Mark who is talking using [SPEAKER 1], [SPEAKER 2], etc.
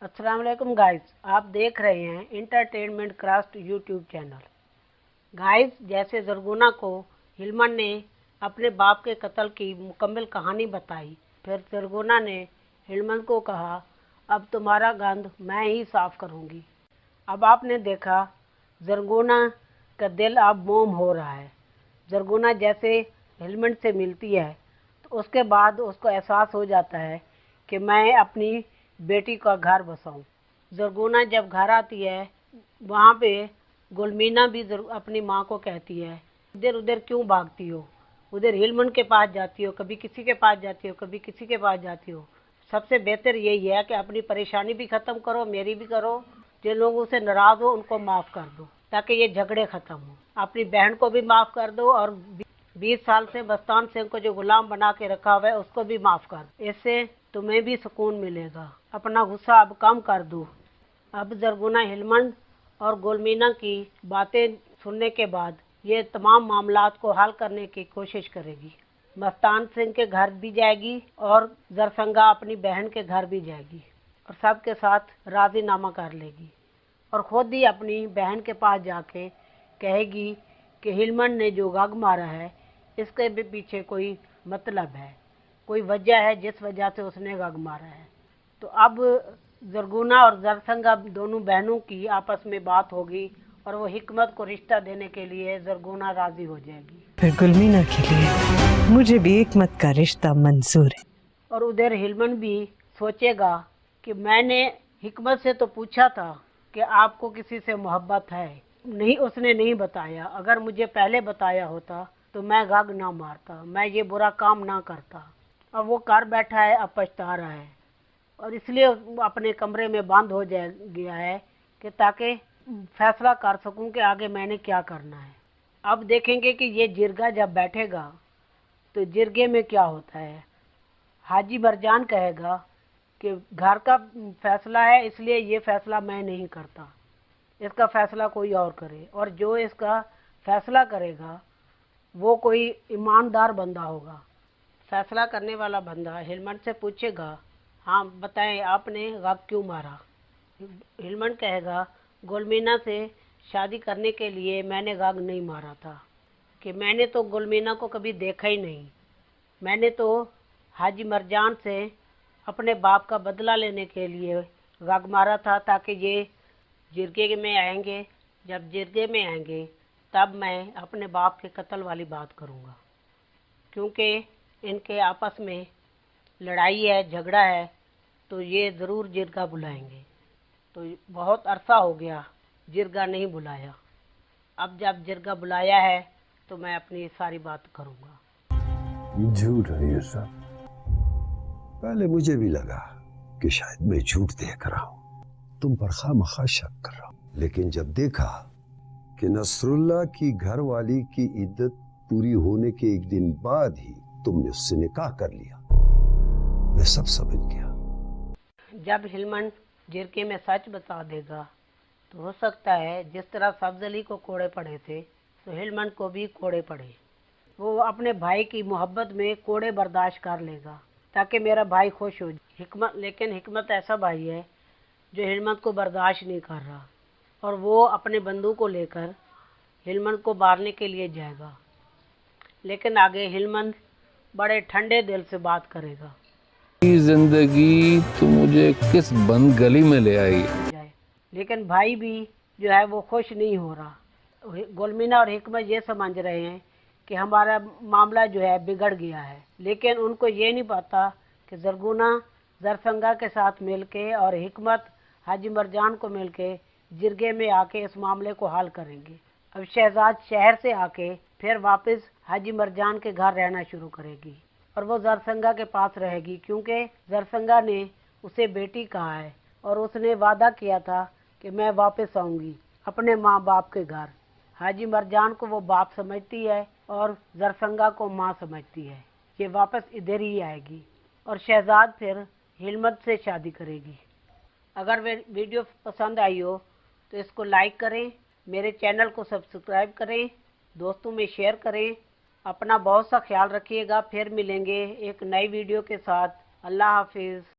[SPEAKER 1] अस्सलाम वालेकुम गाइस, आप देख रहे हैं entertainment craft YouTube channel. Guys, जैसे जरगुना को हिलमन ने अपने बाप के कत्ल की मुकम्मल कहानी बताई, फिर जरगुना ने हिलमन को कहा, अब तुम्हारा गंद मैं ही साफ करूंगी। अब आपने देखा जरगुना का दिल अब मोम हो रहा है। जरगुना जैसे हिलमन से मिलती है तो उसके बाद उसको एहसास हो जाता है कि मैं अपनी बेटी का घर बसाऊं। जरगुना जब घर आती है वहाँ पे गुलमीना भी अपनी माँ को कहती है, इधर उधर क्यों भागती हो, उधर हिलमन के पास जाती हो, कभी किसी के पास जाती हो, कभी किसी के पास जाती हो। सबसे बेहतर यही है कि अपनी परेशानी भी ख़त्म करो, मेरी भी करो। जिन लोगों से नाराज़ हो उनको माफ़ कर दो ताकि ये झगड़े ख़त्म हो। अपनी बहन को भी माफ़ कर दो और 20 साल से बस्तान सिंह को जो गुलाम बना के रखा हुआ है उसको भी माफ़ कर दो। इससे तुम्हें भी सुकून मिलेगा। अपना गुस्सा अब कम कर दो। अब जरगुना हिलमन और गुलमीना की बातें सुनने के बाद ये तमाम मामलात को हल करने की कोशिश करेगी। मस्तान सिंह के घर भी जाएगी और जरसंगा अपनी बहन के घर भी जाएगी और सबके साथ राजीनामा कर लेगी और ख़ुद ही अपनी बहन के पास जाके कहेगी कि हिलमन ने जो गग मारा है इसके भी पीछे कोई मतलब है, कोई वजह है जिस वजह से उसने गग मारा है। तो अब जरगुना और जरसंगा दोनों बहनों की आपस में बात होगी और वो हिकमत को रिश्ता देने के लिए जरगुना राजी हो जाएगी।
[SPEAKER 2] फिर गुलमीना के लिए मुझे भी हिकमत का रिश्ता मंजूर है।
[SPEAKER 1] और उधर हिलमन भी सोचेगा कि मैंने हिकमत से तो पूछा था कि आपको किसी से मोहब्बत है, नहीं, उसने नहीं बताया। अगर मुझे पहले बताया होता तो मैं गग ना मारता, मैं ये बुरा काम ना करता। अब वो कर बैठा है, अब पछता रहा है और इसलिए अपने कमरे में बंद हो गया है कि ताकि फैसला कर सकूं कि आगे मैंने क्या करना है। अब देखेंगे कि ये जिरगा जब बैठेगा तो जिरगे में क्या होता है। हाजी मरजान कहेगा कि घर का फैसला है इसलिए ये फैसला मैं नहीं करता, इसका फैसला कोई और करे, और जो इसका फैसला करेगा वो कोई ईमानदार बंदा होगा। फैसला करने वाला बंदा हिलमन से पूछेगा, हाँ बताएं आपने गग क्यों मारा। हिलमन कहेगा, गुलमीना से शादी करने के लिए मैंने गग नहीं मारा था, कि मैंने तो गुलमीना को कभी देखा ही नहीं। मैंने तो हाजी मरजान से अपने बाप का बदला लेने के लिए गग मारा था ताकि ये जिरगे में आएंगे। जब जिरगे में आएंगे तब मैं अपने बाप के कत्ल वाली बात करूँगा, क्योंकि इनके आपस में लड़ाई है, झगड़ा है, तो ये ज़रूर जिरगा बुलाएंगे। तो बहुत अरसा हो गया जिरगा नहीं बुलाया, अब जब जिरगा बुलाया है तो मैं अपनी सारी बात करूँगा।
[SPEAKER 3] झूठ है ये सब। पहले मुझे भी लगा कि शायद मैं झूठ देख रहा हूँ, तुम पर खामखा शक कर रहा हूँ, लेकिन जब देखा कि नसरुल्लाह की घरवाली की इद्दत पूरी होने के एक दिन बाद ही तुमने उससे निकाह कर लिया, मैं सब समझ गया।
[SPEAKER 1] जब हिलमन जिरगे में सच बता देगा तो हो सकता है जिस तरह सब्ज अली को कोड़े पड़े थे तो हिलमन को भी कोड़े पड़े। वो अपने भाई की मोहब्बत में कोड़े बर्दाश्त कर लेगा ताकि मेरा भाई खुश हो। लेकिन हिकमत ऐसा भाई है जो हिलमत को बर्दाश्त नहीं कर रहा और वो अपने बंदूक को लेकर हिलमन को मारने के लिए जाएगा। लेकिन आगे हिलमन बड़े ठंडे दिल से बात करेगा।
[SPEAKER 4] जिंदगी तो मुझे किस बंद गली में ले आई।
[SPEAKER 1] लेकिन भाई भी जो है वो खुश नहीं हो रहा। गुलमीना और हिकमत ये समझ रहे हैं कि हमारा मामला जो है बिगड़ गया है, लेकिन उनको ये नहीं पता कि जरगुना जरसंगा के साथ मिलके और हिकमत हाजी मरजान को मिलके जिरगे में आके इस मामले को हल करेंगे। अब शहजाद शहर से आके फिर वापस हाजी मरजान के घर रहना शुरू करेगी और वो जरसंगा के पास रहेगी, क्योंकि जरसंगा ने उसे बेटी कहा है और उसने वादा किया था कि मैं वापस आऊँगी अपने माँ बाप के घर। हाजी मरजान को वो बाप समझती है और जरसंगा को माँ समझती है। ये वापस इधर ही आएगी और शहजाद फिर हिलमत से शादी करेगी। अगर वीडियो पसंद आई हो तो इसको लाइक करें, मेरे चैनल को सब्सक्राइब करें, दोस्तों में शेयर करें। अपना बहुत सा ख्याल रखिएगा। फिर मिलेंगे एक नई वीडियो के साथ। अल्लाह हाफिज़।